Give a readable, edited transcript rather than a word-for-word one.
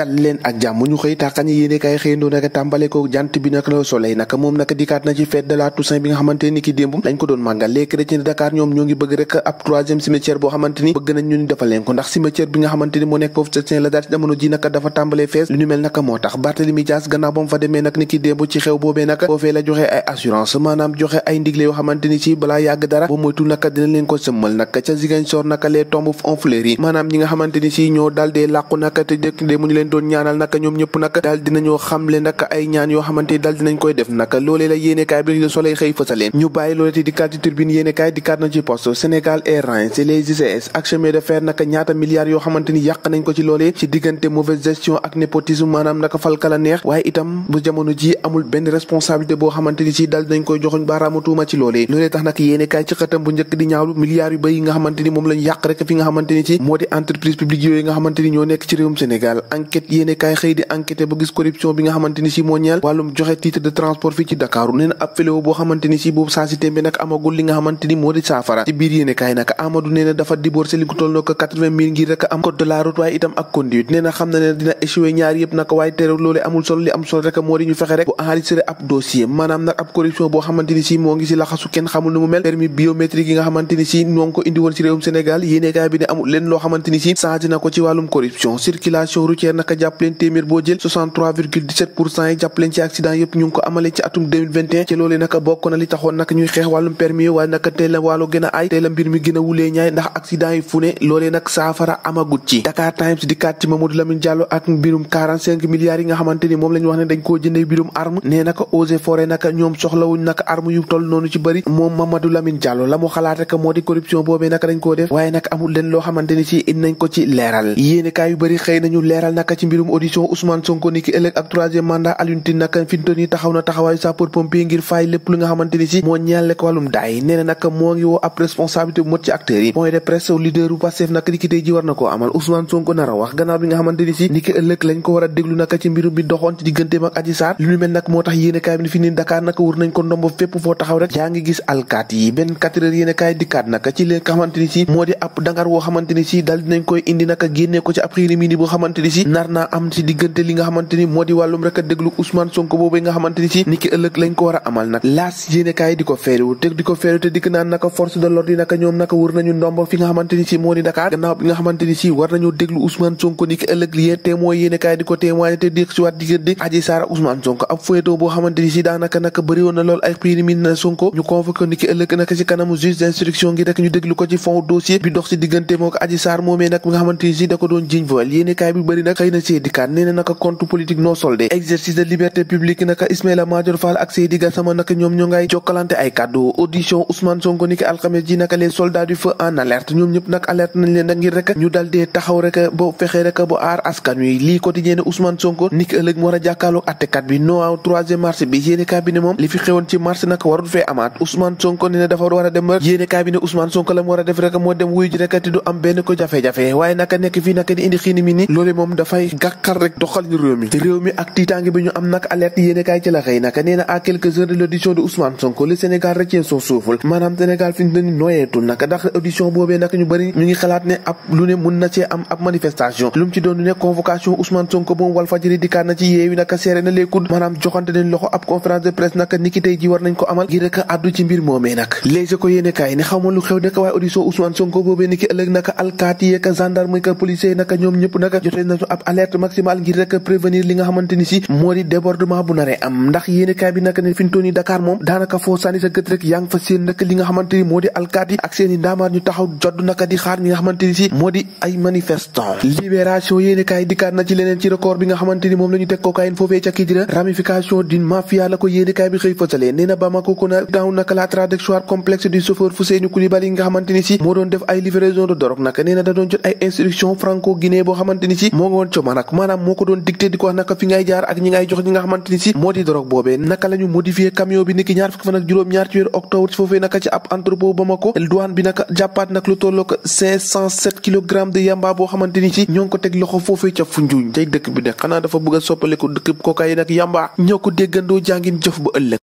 dal leen ak jàmm ñu xëy tàqañi yéene kaay xëyandoo naka tàmbale ko jant bi nag la soleil nag moom nag dikkaat na ci fête de la Toussaint bi nga xamante ni ki démb lañ ko doon màggal les chrétiens de Dakar ñoom ñoo ngi bëgg rek ab troisième cimetière boo xamante ni bëgg nañ ñu ni defal leen ko ndax cimetière bi nga xamante ni moo nekk foofu Saint-Lazare jamono ji nag dafa tàmbalee fees lu ñu mel nag moo tax Barthélémy Dias gannaaw ba mu fa demee nag ni ki démb ci xew boobee nag foofee la joxe ay assurance maanaam joxe ay ndigle yoo xamante ni ci balaa yàgg dara ba moytu nag dina leen ko sëmmal nag ca Ziguinchor nag les tombes ont fleuri maanaam ñi nga xamante ni ci ñoo daal dee làqu nag te dëkk de mu ñu leen doon ñaanal nag ñoom ñëpp nag daal dinañoo xamle nag ay ñaan yoo xamante ni daal dinañ koy def nag loolee la yéenekaay bi Le Soleil xëy fësaleen ñu bàyyi loolee te dikkaat ci Tribune yéenekaay dikkaat na ci Poste Sénégal Airlines les ICS ak chemin de fer nag ñaata milliards yoo xamante ni yàq nañ ko ci loolee ci diggante mauvaise gestion ak népotisme maanaam nag falkala neex waaye itam bu jamono ji amul benn responsabilité boo xamante ni ci daal dinañ koy joxoñ baaraamu tuuma ci loolee tax nag yéenekaay ci xëtam bu njëkk di ñaawlu milliards yu bëri yi nga xamante ni moom lañ yàq rek fi nga xamante ni ci moo di entreprise publique yooyu nga xamante ni ñoo nekk ci réewum Sénégal enquête yéenekaay xëy di enquêté ba gis corruption bi nga xamante ni si moo ñeel wàllum joxe titre de transport fii ci Dakar nee na ab fléau boo xamante ni si boobu saa si tembe nag amagul li nga xamante ni moo di saafara ci biir yéenekaay nag Amadou nee na dafa divorcé li ko toll ko 80 000 ngir rek am code de la route waaye itam ak conduite nee na xam na ne dina échoué ñaar yëpp nag waaye terew loolu amul solo li am solo rek moo di ñu fexe rek bu enregistré ab dossier maanaam nag ab corruption boo xamante ni si moo ngi si laxasu kenn xamul nu mu mel permis biométrique yi nga xamante ni si ñoo ngi ko indi woon ci réewum Sénégal yéenekaay bi ne amul leen loo xamante ni si changé na ko ci wàllum corruption circulation routière naka jàpp leen téeméer boo jël 63,17% yi jàpp leen ci accident yëpp ñu ngi ko amale ci atum 2021 ci loolee naka bokk na li taxoon nag ñuy xeex wàllum permis waaye naka teel la wàllu gën a ay teel la mbir mi gën a wulee ñaay ndax accident yi fu ne loolee nag saafara amagut ci Dakar Times dikkaat ci Mamadou Lamine Diallo ak mbirum 45 milliards yi nga xamante ni moom la ñu wax ne dañ koo jëndee mbirum arme nee naka Eaux et Forêts naka ñoom soxlawuñ naka arme yu toll noonu ci bëri moom Mamadou Lamine Diallo la mu xalaat rek moo di corruption boobee naka dañ koo def waaye nag amul leen loo xamante ni ci indi nañ ko ci leeral yéenekaay yu bëri xëy nañu leeral naka ci mbirum audition Ousmane Sonko ni ki ëllëg ak troisième mandat Alioune Tine naka fintoon yi taxaw na taxawaayu sapeur pompier ngir fay lépp lu nga xamante ni ci moo ñeel ko wàllum daay nee na nag moo ngi woo ab responsabilité bu mot ci acteurs yi point de presse leader bu Pastef nag ni ki tey ji war na koo amal Ousmane Sonko nar a wax gannaaw bi nga xamante ni ci ni ki ëllëg lañ ko war a déglu naka ci mbirum bi doxoon ci digganteem ak Adji Sarr lu ñu mel nag moo tax yéenekaay bi fi ni Dakar naka wër nañ ko ndombo fépp foo taxaw rek yaa ngi gis alkaat yi benn 4 heures yéenekaay dikkaat naka ci li nga xamante ni ci moo di ab dangar woo xamante ni ci daal dinañ koy indi naka génnee ko ci ab xiiri mini boo xamante ni ci nar naa am ci diggante li nga xamante ni moo di wàllum rek a déglu Ousmane Sonko boobu nga xamante ni ci ni ki ëllëg lañ ko war a amal nag laas yéenekaay di ko feeru te dikk naan naka force de l'ordre yi naka ñoom naka wër nañu ndombo fi nga xamante ni ci moo di Dakar gannaaw bi nga xamante ni ci war nañoo déglu Ousmane Sonko ni ki ëllëg li témoin yéenekaay di ko témoigné te di ci waat diggante Adji Sarr ak Ousmane Sonko ab feuilleton boo xamante ni ci daanaka naka bëri woon na lool ay xiiri mini na Sonko ñu convoqué ni ki ëllëg naka ci kanamu juge d'instruction ngi rek ñu déglu ko ci fond dossier bi dox ci diggante moo ko Adji Sarr moomee nag nga xamante ni ci da ko doon jiñ vol yéenekaay bi bëri nag xëy na see dikkaat nee na naka compte politique non soldé exercice de liberté publique naka Ismaïla Madior Fall ak Seydi Gassama naka ñoom ñoo ngay jokkalante ay kàddu audition Ousmane Sonko ni ki alxames ji naka les soldats du feu en alerte ñoom ñëpp nag alerte nañ leen nag ngir rek ñu dal dee taxaw rek ba fexe rek ba aar askan wi lii quotidien Ousmane Sonko ni ki ëllëg mu war a jàkkaarloo attekat bi no aw 3e mars bi yéenekaay bi ne moom li fi xewoon ci mars nag warul fee amaat Ousmane Sonko ne dafa war a dem yéenekaay bi ne Ousmane Sonko la mu war a def rek moo dem wuyu ji rek te du am benn ko jafe-jafe waaye naka nekk fii naka di indi xiini mi ni loolu moom dafay gàkkal rek doxal ñu réew mi ak tiitaange bi ñu am nag alerte yéenekaay ci la xëy naka nee na à quelques heures de l'audition de Ousmane Sonko le Sénégal retient son souffle maanaam Sénégal fi ñu noyeetul naka ndax audition boobee naka ñu bëri ñu ngi xalaat ne ab lu ne mun na cee am ab manifestation lu mu ci doon ne convocation Ousmane Sonko moom Walfadjri dikkaat na ci yeewi naka seere na leekud maanaam joxante nañ loxo ab conférence de presse naka niki tey ji war nañ ko amal ngir rek addu ci mbir moomee nag léegi ko yéenekaay ne xaw ma lu xew naka waaye audition Ousmane Sonko boobee niki ëllëg naka alkaati yeeg gendarme ka policier naka ñoom ñëpp naka jotee nañu ab alerte maximale ngir rek prévenir li nga xamante ni si moo di débordement bu naree am ndax yéenekaay bi naka ne fi ñu toll nii Dakar moom daanaka foo sànni sa gët rek yaa ngi fa seen nag li nga xamante ni moo di alkaati ak seen i ndaamaar ñu taxaw jodd naka di xaar ñi nga xamante ni si moo di ay manifestants libération yéenekaay dikkaat na ci leneen ci record bi nga xamante ni moom la ñu teg cocaïne foofee ca Kidira ramification d'une mafia la ko yéenekaay bi xëy fësalee nee na Bamako ko na daaw naka la trajectoire complexe du chauffeur Fouseynou Coulibaly nga xamante ni si moo doon def ay livraison de drogue naka nee na da doon jot ay instruction franco-guinée boo xamante ni si moo nga woon coma nag maanaam moo ko doon dicté di ko wax naka fi ngay jaar ak ñi ngay jox ñi nga xamante ni si moo di drogue boobee naka la ñu modifié camion bi niki ñaar fukki fan ak juróom-ñaar ci weeru octobre foofee naka ci ab entrepôt Bamako douane bi naka jàppaat nag lu tolloo ko 507 kilogrammes de yamba boo xamante ni si ñoo ngi ko teg loxo foofee ca Foundiougne tey dëkk bi de xanaa dafa bëgg a soppaliku dëkk cocaïne ak yamba ñoo ko déggandoo jàngin jëf ba ëllëg